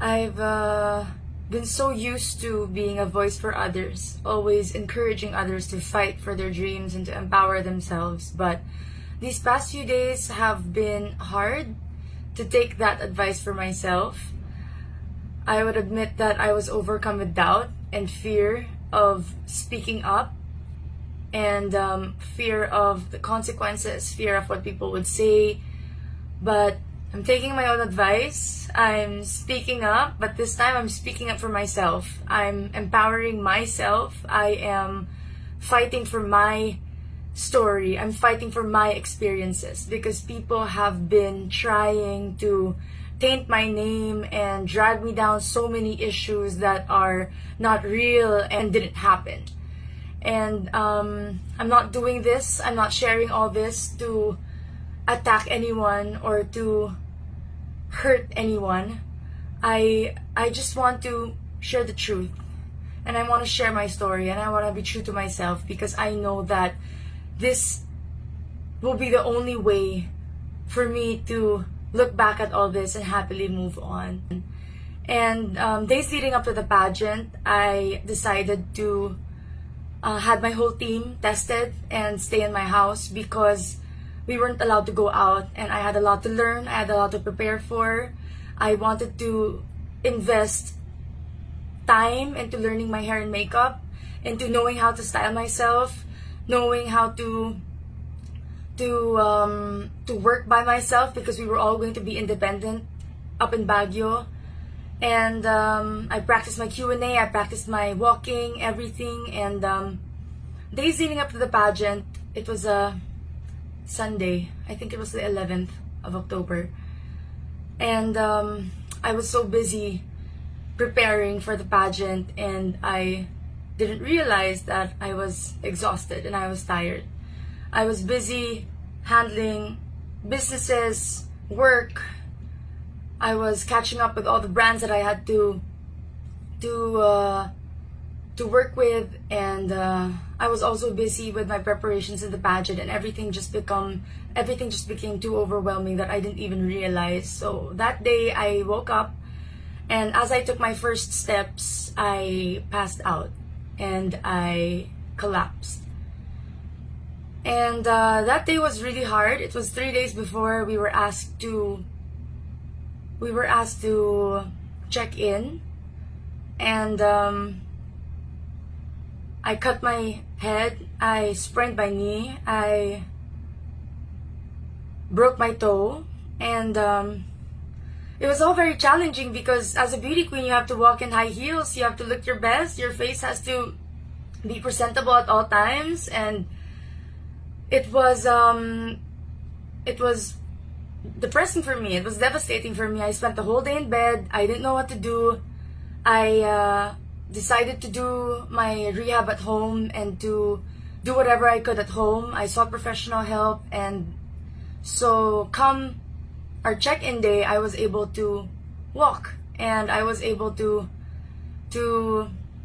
I've been so used to being a voice for others, always encouraging others to fight for their dreams and to empower themselves. But these past few days have been hard to take that advice for myself. I would admit that I was overcome with doubt and fear of speaking up, and fear of the consequences, fear of what people would say. But I'm taking my own advice. I'm speaking up, but this time I'm speaking up for myself. I'm empowering myself. I am fighting for my story. I'm fighting for my experiences, because people have been trying to taint my name and drag me down so many issues that are not real and didn't happen. And I'm not doing this, I'm not sharing all this to attack anyone or to hurt anyone. I just want to share the truth, and I want to share my story, and I want to be true to myself, because I know that this will be the only way for me to look back at all this and happily move on. And days leading up to the pageant, I decided to had my whole team tested and stay in my house, because we weren't allowed to go out, and I had a lot to learn, I had a lot to prepare for. I wanted to invest time into learning my hair and makeup, into knowing how to style myself, knowing how to work by myself, because we were all going to be independent up in Baguio. And I practiced my Q&A, I practiced my walking, everything. And days leading up to the pageant, it was a Sunday. I think it was the 11th of October. And I was so busy preparing for the pageant, and I didn't realize that I was exhausted and I was tired. I was busy handling businesses, work. I was catching up with all the brands that I had to work with, and I was also busy with my preparations in the pageant, and everything just became too overwhelming that I didn't even realize. So that day I woke up, and as I took my first steps, I passed out and I collapsed. And that day was really hard. It was 3 days before we were asked to check in, and I cut my head, I sprained my knee, I broke my toe, and it was all very challenging, because as a beauty queen you have to walk in high heels, you have to look your best, your face has to be presentable at all times. And it was depressing for me. It was devastating for me. I spent the whole day in bed. I didn't know what to do. I decided to do my rehab at home and to do whatever I could at home. I sought professional help, and so come our check-in day, I was able to walk, and I was able to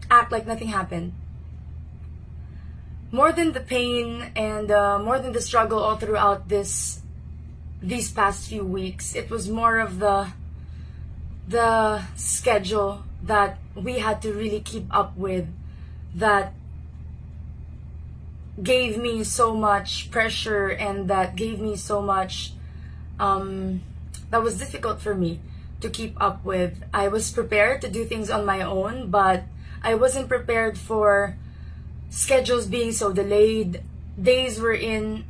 act like nothing happened. More than the pain and more than the struggle all throughout these past few weeks, it was more of the schedule that we had to really keep up with, that gave me so much pressure, and that gave me so much that was difficult for me to keep up with. I was prepared to do things on my own, but I wasn't prepared for schedules being so delayed. Days we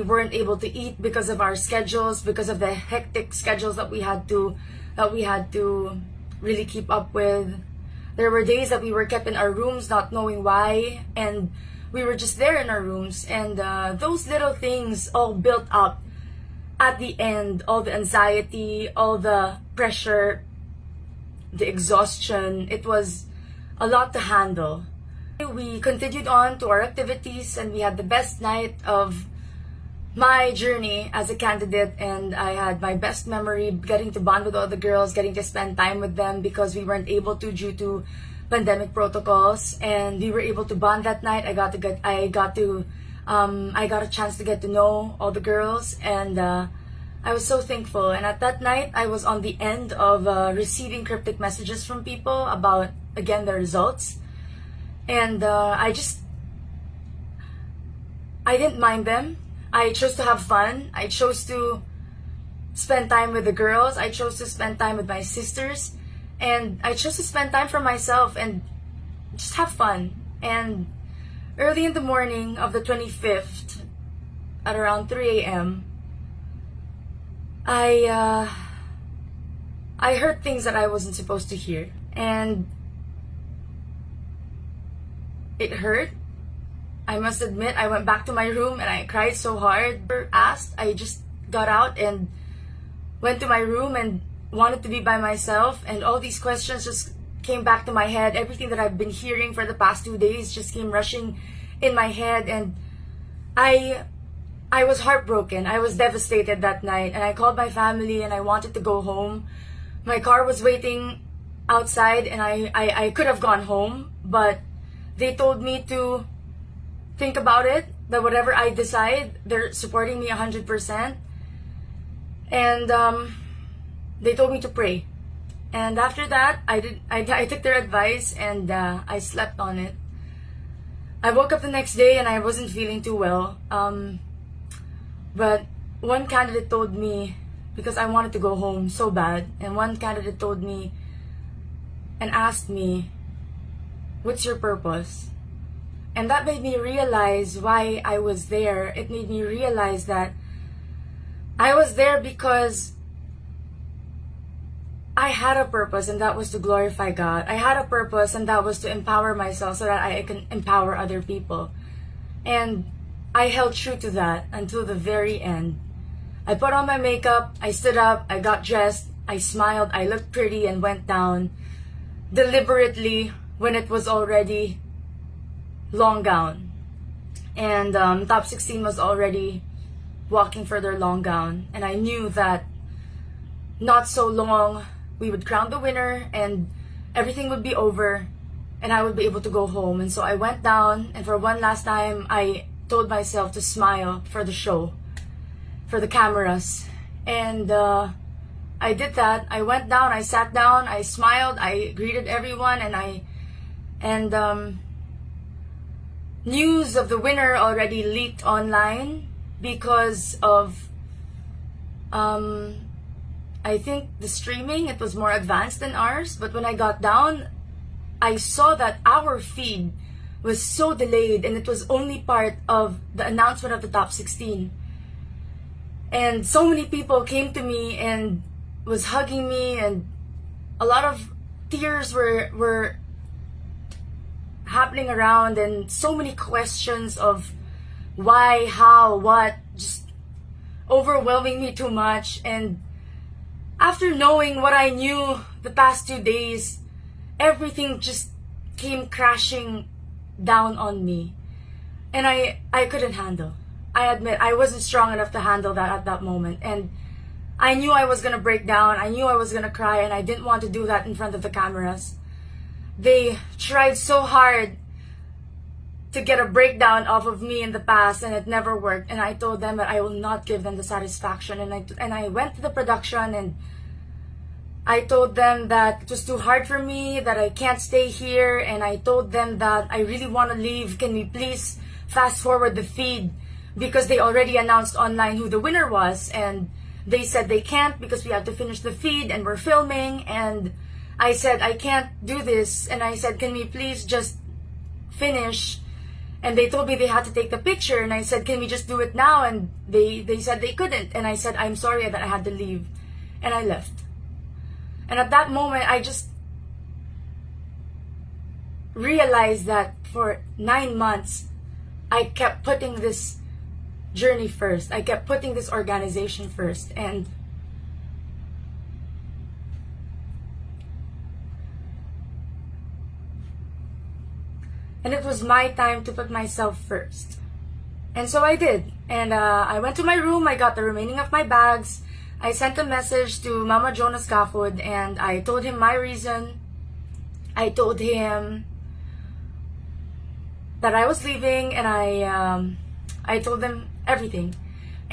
weren't able to eat because of our schedules, because of the hectic schedules that we had to really keep up with. There were days that we were kept in our rooms not knowing why, and we were just there in our rooms, and those little things all built up at the end. All the anxiety, all the pressure, the exhaustion, it was a lot to handle. We continued on to our activities, and we had the best night of my journey as a candidate, and I had my best memory getting to bond with all the girls, getting to spend time with them, because we weren't able to due to pandemic protocols, and we were able to bond that night. I got a chance to get to know all the girls, and I was so thankful. And at that night, I was on the end of receiving cryptic messages from people about, again, the results. And I didn't mind them. I chose to have fun. I chose to spend time with the girls. I chose to spend time with my sisters. And I chose to spend time for myself and just have fun. And early in the morning of the 25th, at around 3 a.m., I heard things that I wasn't supposed to hear. And it hurt. I must admit, I went back to my room and I cried so hard. I just got out and went to my room and wanted to be by myself, and all these questions just came back to my head. Everything that I've been hearing for the past 2 days just came rushing in my head, and I was heartbroken. I was devastated that night, and I called my family and I wanted to go home. My car was waiting outside and I could have gone home, but they told me to think about it, that whatever I decide, they're supporting me 100%. And they told me to pray. And after that, I took their advice and I slept on it. I woke up the next day and I wasn't feeling too well. But one candidate told me, because I wanted to go home so bad, and one candidate told me and asked me, "What's your purpose?" And that made me realize why I was there. It made me realize that I was there because I had a purpose, and that was to glorify God. I had a purpose, and that was to empower myself so that I can empower other people. And I held true to that until the very end. I put on my makeup, I stood up, I got dressed, I smiled, I looked pretty, and went down deliberately when it was already long gown. And top 16 was already walking for their long gown. And I knew that not so long we would crown the winner and everything would be over and I would be able to go home. And so I went down, and for one last time I told myself to smile for the show, for the cameras. And I did that. I went down, I sat down, I smiled, I greeted everyone, and news of the winner already leaked online because of I think the streaming, it was more advanced than ours. But when I got down, I saw that our feed was so delayed, and it was only part of the announcement of the top 16. And so many people came to me and was hugging me, and a lot of tears were happening around, and so many questions of why, how, what, just overwhelming me too much. And after knowing what I knew the past 2 days, everything just came crashing down on me. And I couldn't handle. I admit I wasn't strong enough to handle that at that moment. And I knew I was going to break down. I knew I was going to cry, and I didn't want to do that in front of the cameras. They tried so hard to get a breakdown off of me in the past, and it never worked. And I told them that I will not give them the satisfaction. And I went to the production and I told them that it was too hard for me, that I can't stay here. And I told them that I really want to leave. Can we please fast forward the feed? Because they already announced online who the winner was. And they said they can't because we have to finish the feed and we're filming. And I said, I can't do this. And I said, can we please just finish? And they told me they had to take the picture. And I said, can we just do it now? And they said they couldn't. And I said, I'm sorry that I had to leave. And I left. And at that moment, I just realized that for 9 months, I kept putting this journey first. I kept putting this organization first. And it was my time to put myself first. And so I did. And I went to my room, I got the remaining of my bags. I sent a message to Mama Jonas Cafod, and I told him my reason. I told him that I was leaving, and I told them everything.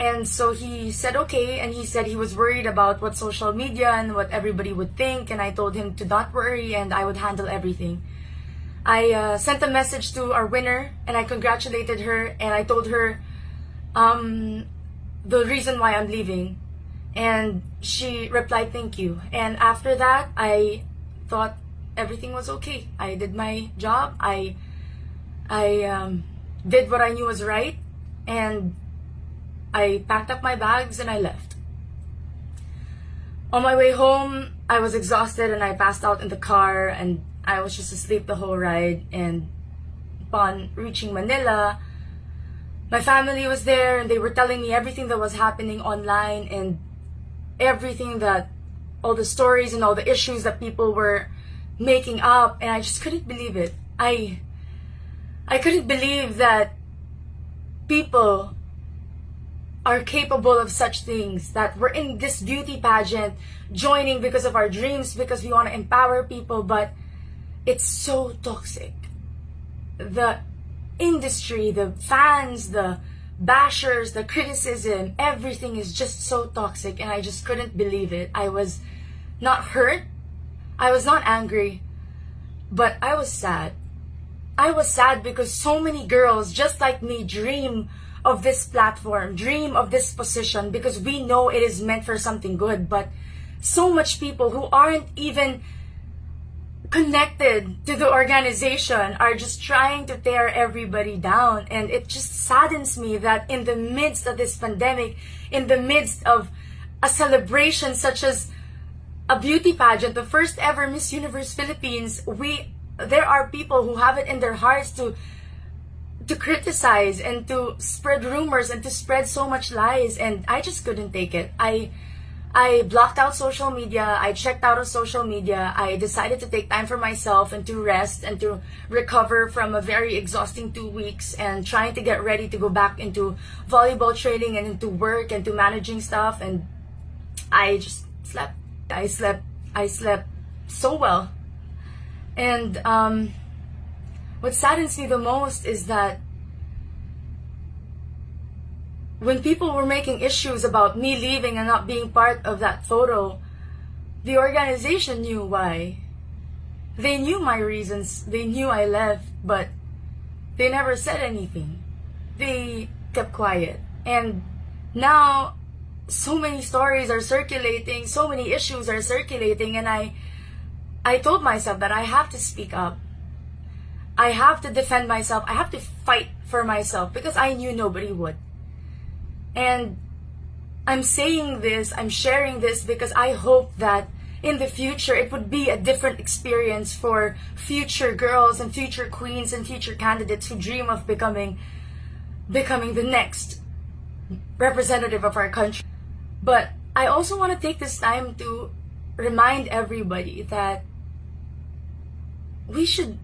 And so he said okay, and he said he was worried about what social media and what everybody would think, and I told him to not worry and I would handle everything. I sent a message to our winner and I congratulated her, and I told her the reason why I'm leaving, and she replied thank you. And after that, I thought everything was okay. I did my job. I did what I knew was right, and I packed up my bags and I left. On my way home, I was exhausted and I passed out in the car, and I was just asleep the whole ride. And upon reaching Manila, my family was there and they were telling me everything that was happening online and everything that, all the stories and all the issues that people were making up, and I just couldn't believe it. I couldn't believe that people are capable of such things, that we're in this beauty pageant, joining because of our dreams, because we want to empower people, but it's so toxic. The industry, the fans, the bashers, the criticism, everything is just so toxic, and I just couldn't believe it. I was not hurt, I was not angry, but I was sad. I was sad because so many girls just like me dream of this platform, dream of this position, because we know it is meant for something good, but so much people who aren't even connected to the organization are just trying to tear everybody down. And it just saddens me that in the midst of this pandemic, in the midst of a celebration such as a beauty pageant, the first ever Miss Universe Philippines, there are people who have it in their hearts to criticize and to spread rumors and to spread so much lies, and I just couldn't take it. I blocked out social media. I checked out of social media. I decided to take time for myself and to rest and to recover from a very exhausting 2 weeks and trying to get ready to go back into volleyball training and into work and to managing stuff. And I just slept. I slept so well. And what saddens me the most is that when people were making issues about me leaving and not being part of that photo, the organization knew why. They knew my reasons. They knew I left, but they never said anything. They kept quiet. And now so many stories are circulating, so many issues are circulating, and I told myself that I have to speak up. I have to defend myself. I have to fight for myself because I knew nobody would. And I'm saying this, I'm sharing this because I hope that in the future it would be a different experience for future girls and future queens and future candidates who dream of becoming the next representative of our country. But I also want to take this time to remind everybody that we should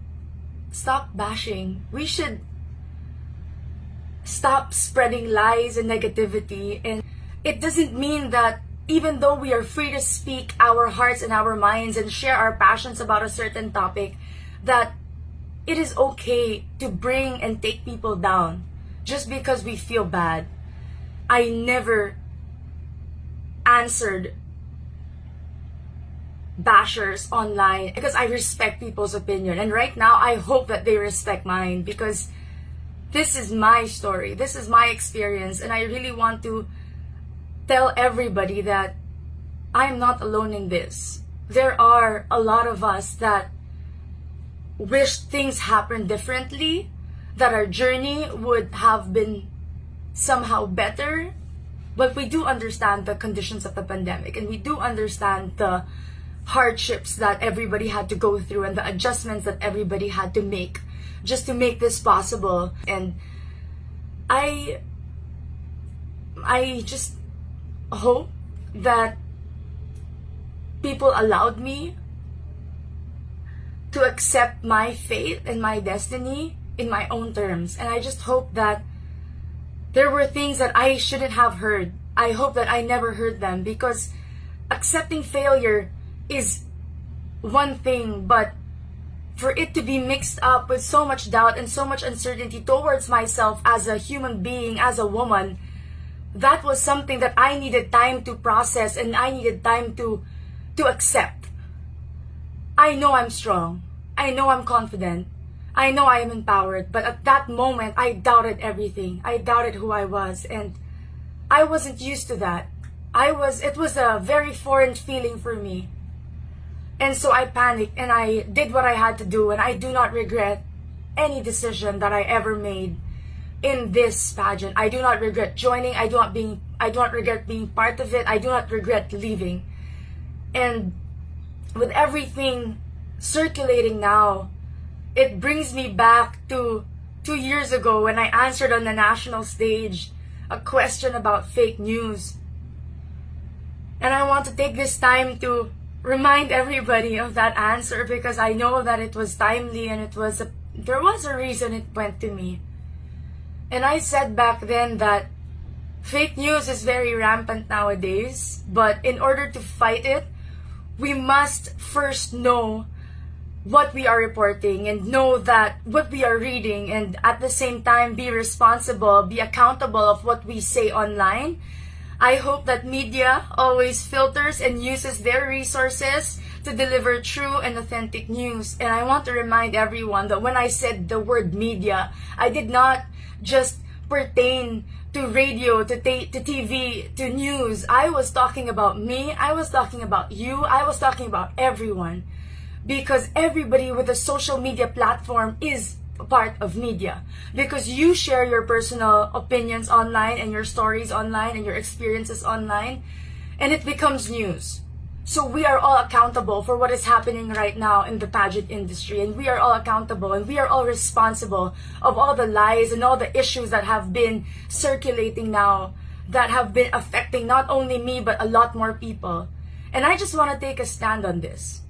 stop bashing. We should stop spreading lies and negativity. And it doesn't mean that even though we are free to speak our hearts and our minds and share our passions about a certain topic, that it is okay to bring and take people down just because we feel bad. I never answered bashers online because I respect people's opinion, and right now I hope that they respect mine, because this is my story, this is my experience, and I really want to tell everybody that I'm not alone in this. There are a lot of us that wish things happened differently, that our journey would have been somehow better, but we do understand the conditions of the pandemic, and we do understand the hardships that everybody had to go through and the adjustments that everybody had to make just to make this possible. And I just hope that people allowed me to accept my fate and my destiny in my own terms. And I just hope that there were things that I shouldn't have heard. I hope that I never heard them, because accepting failure is one thing, but for it to be mixed up with so much doubt and so much uncertainty towards myself as a human being, as a woman, that was something that I needed time to process and I needed time to accept. I know I'm strong. I know I'm confident. I know I am empowered. But at that moment, I doubted everything. I doubted who I was. And I wasn't used to that. It was a very foreign feeling for me. And so I panicked and I did what I had to do. And I do not regret any decision that I ever made in this pageant. I do not regret joining. I do not regret being part of it. I do not regret leaving. And with everything circulating now, it brings me back to 2 years ago when I answered on the national stage a question about fake news. And I want to take this time to remind everybody of that answer, because I know that it was timely and there was a reason it went to me. And I said back then that fake news is very rampant nowadays, but in order to fight it, we must first know what we are reporting and know that what we are reading, and at the same time be responsible, be accountable of what we say online. I hope that media always filters and uses their resources to deliver true and authentic news. And I want to remind everyone that when I said the word media, I did not just pertain to radio, to TV, to news. I was talking about me, I was talking about you, I was talking about everyone. Because everybody with a social media platform is a part of media. Because you share your personal opinions online and your stories online and your experiences online, and it becomes news. So we are all accountable for what is happening right now in the pageant industry, and we are all accountable and we are all responsible of all the lies and all the issues that have been circulating now, that have been affecting not only me but a lot more people. And I just want to take a stand on this,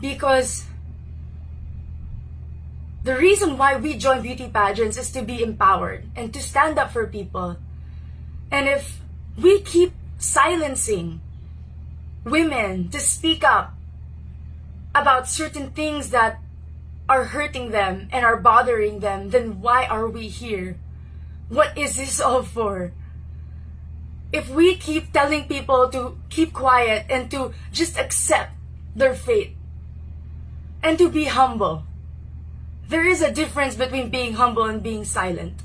because the reason why we join beauty pageants is to be empowered and to stand up for people. And if we keep silencing women to speak up about certain things that are hurting them and are bothering them, then why are we here? What is this all for? If we keep telling people to keep quiet and to just accept their fate and to be humble, there is a difference between being humble and being silent.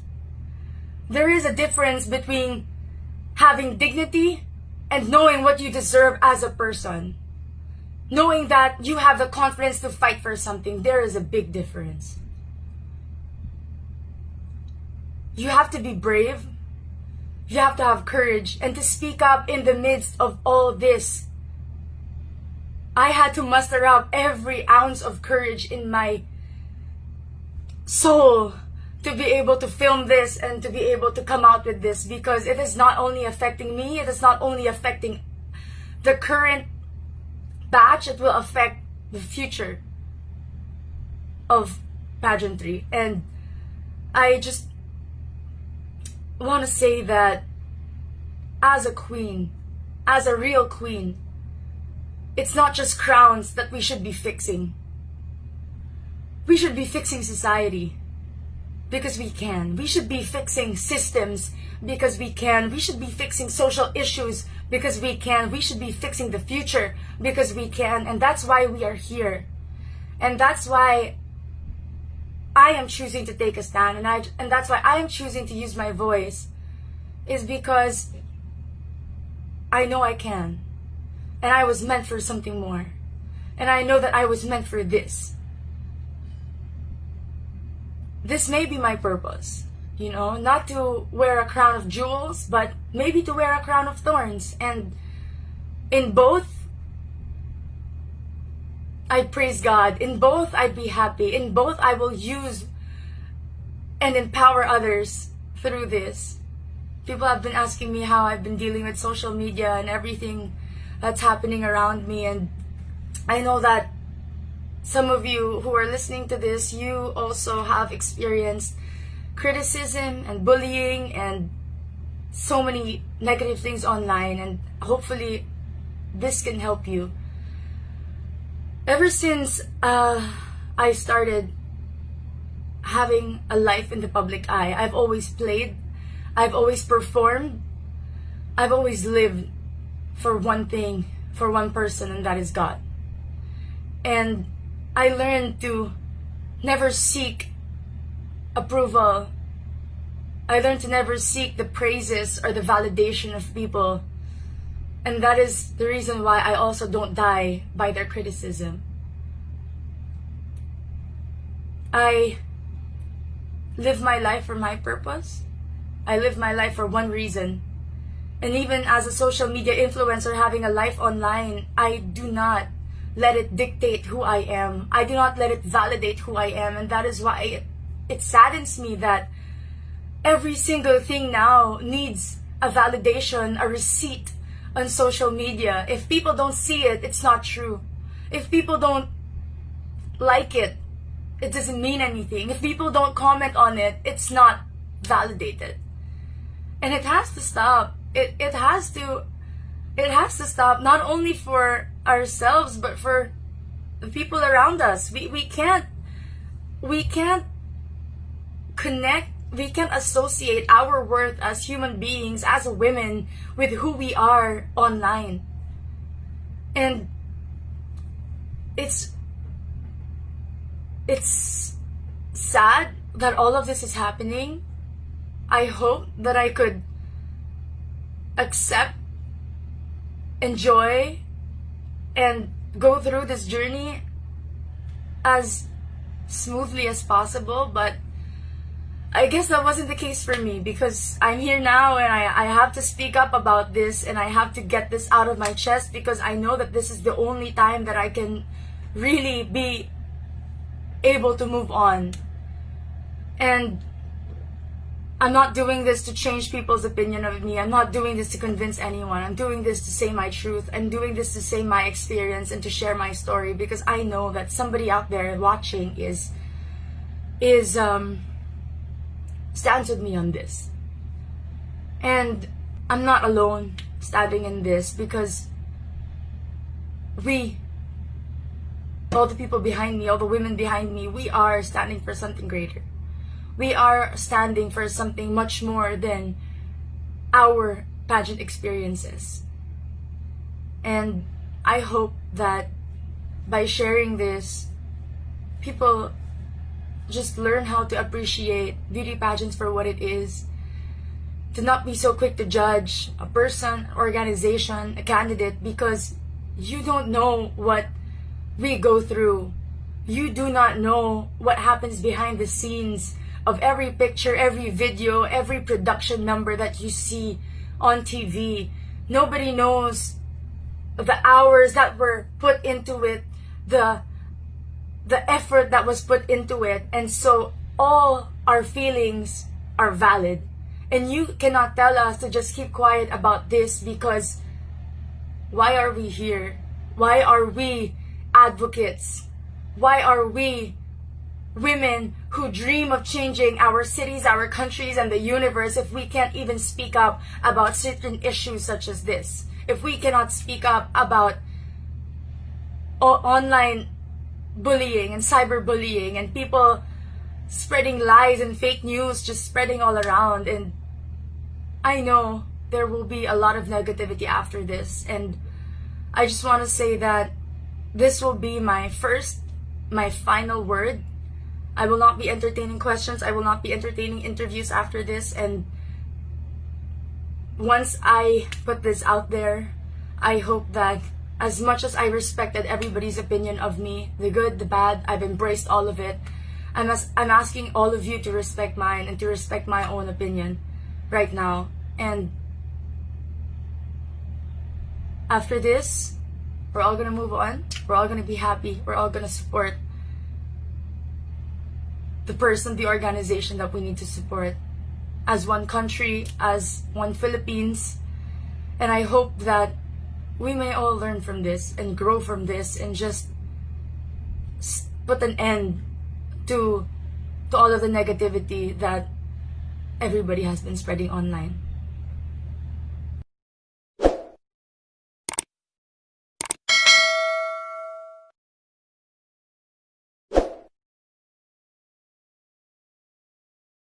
There is a difference between having dignity and knowing what you deserve as a person. Knowing that you have the confidence to fight for something. There is a big difference. You have to be brave. You have to have courage and to speak up in the midst of all this. I had to muster up every ounce of courage in my soul to be able to film this and to be able to come out with this, because it is not only affecting me, it is not only affecting the current batch, it will affect the future of pageantry. And I just want to say that as a queen, as a real queen, it's not just crowns that we should be fixing. We should be fixing society. Because we can. We should be fixing systems because we can. We should be fixing social issues because we can. We should be fixing the future because we can. And that's why we are here. And that's why I am choosing to take a stand. And that's why I am choosing to use my voice. Is because I know I can. And I was meant for something more. And I know that I was meant for this. This may be my purpose, not to wear a crown of jewels, but maybe to wear a crown of thorns. And in both, I'd praise God. In both, I'd be happy. In both, I will use and empower others through this. People have been asking me how I've been dealing with social media and everything that's happening around me. And I know that some of you who are listening to this, you also have experienced criticism and bullying and so many negative things online, and hopefully this can help you. Ever since I started having a life in the public eye, I've always played, I've always performed, I've always lived for one thing, for one person, and that is God. And I learned to never seek approval. I learned to never seek the praises or the validation of people. And that is the reason why I also don't die by their criticism. I live my life for my purpose. I live my life for one reason. And even as a social media influencer having a life online, I do not let it dictate who I am. I do not let it validate who I am. And that is why it saddens me that every single thing now needs a validation, a receipt on social media. If people don't see it, it's not true. If people don't like it, it doesn't mean anything. If people don't comment on it, it's not validated. And it has to stop. It has to stop, not only for ourselves but for the people around us. We can't connect, we can't associate our worth as human beings, as women, with who we are online. And it's sad that all of this is happening. I hope that I could accept, enjoy, and go through this journey as smoothly as possible, but I guess that wasn't the case for me, because I'm here now and I have to speak up about this, and I have to get this out of my chest, because I know that this is the only time that I can really be able to move on. And I'm not doing this to change people's opinion of me. I'm not doing this to convince anyone. I'm doing this to say my truth. I'm doing this to say my experience and to share my story, because I know that somebody out there watching stands with me on this. And I'm not alone standing in this, because all the people behind me, all the women behind me, we are standing for something greater. We are standing for something much more than our pageant experiences. And I hope that by sharing this, people just learn how to appreciate beauty pageants for what it is, to not be so quick to judge a person, organization, a candidate, because you don't know what we go through. You do not know what happens behind the scenes of every picture, every video, every production number that you see on TV. Nobody knows the hours that were put into it, the effort that was put into it. And so all our feelings are valid. And you cannot tell us to just keep quiet about this, because why are we here? Why are we advocates? Why are we women who dream of changing our cities, our countries, and the universe if we can't even speak up about certain issues such as this? If we cannot speak up about online bullying and cyberbullying and people spreading lies and fake news just spreading all around. And I know there will be a lot of negativity after this, and I just want to say that this will be my final word. I will not be entertaining questions. I will not be entertaining interviews after this. And once I put this out there, I hope that as much as I respected everybody's opinion of me, the good, the bad, I've embraced all of it. I'm asking all of you to respect mine and to respect my own opinion right now. And after this, we're all gonna move on. We're all gonna be happy. We're all gonna support the person, the organization that we need to support as one country, as one Philippines. And I hope that we may all learn from this and grow from this and just put an end to all of the negativity that everybody has been spreading online.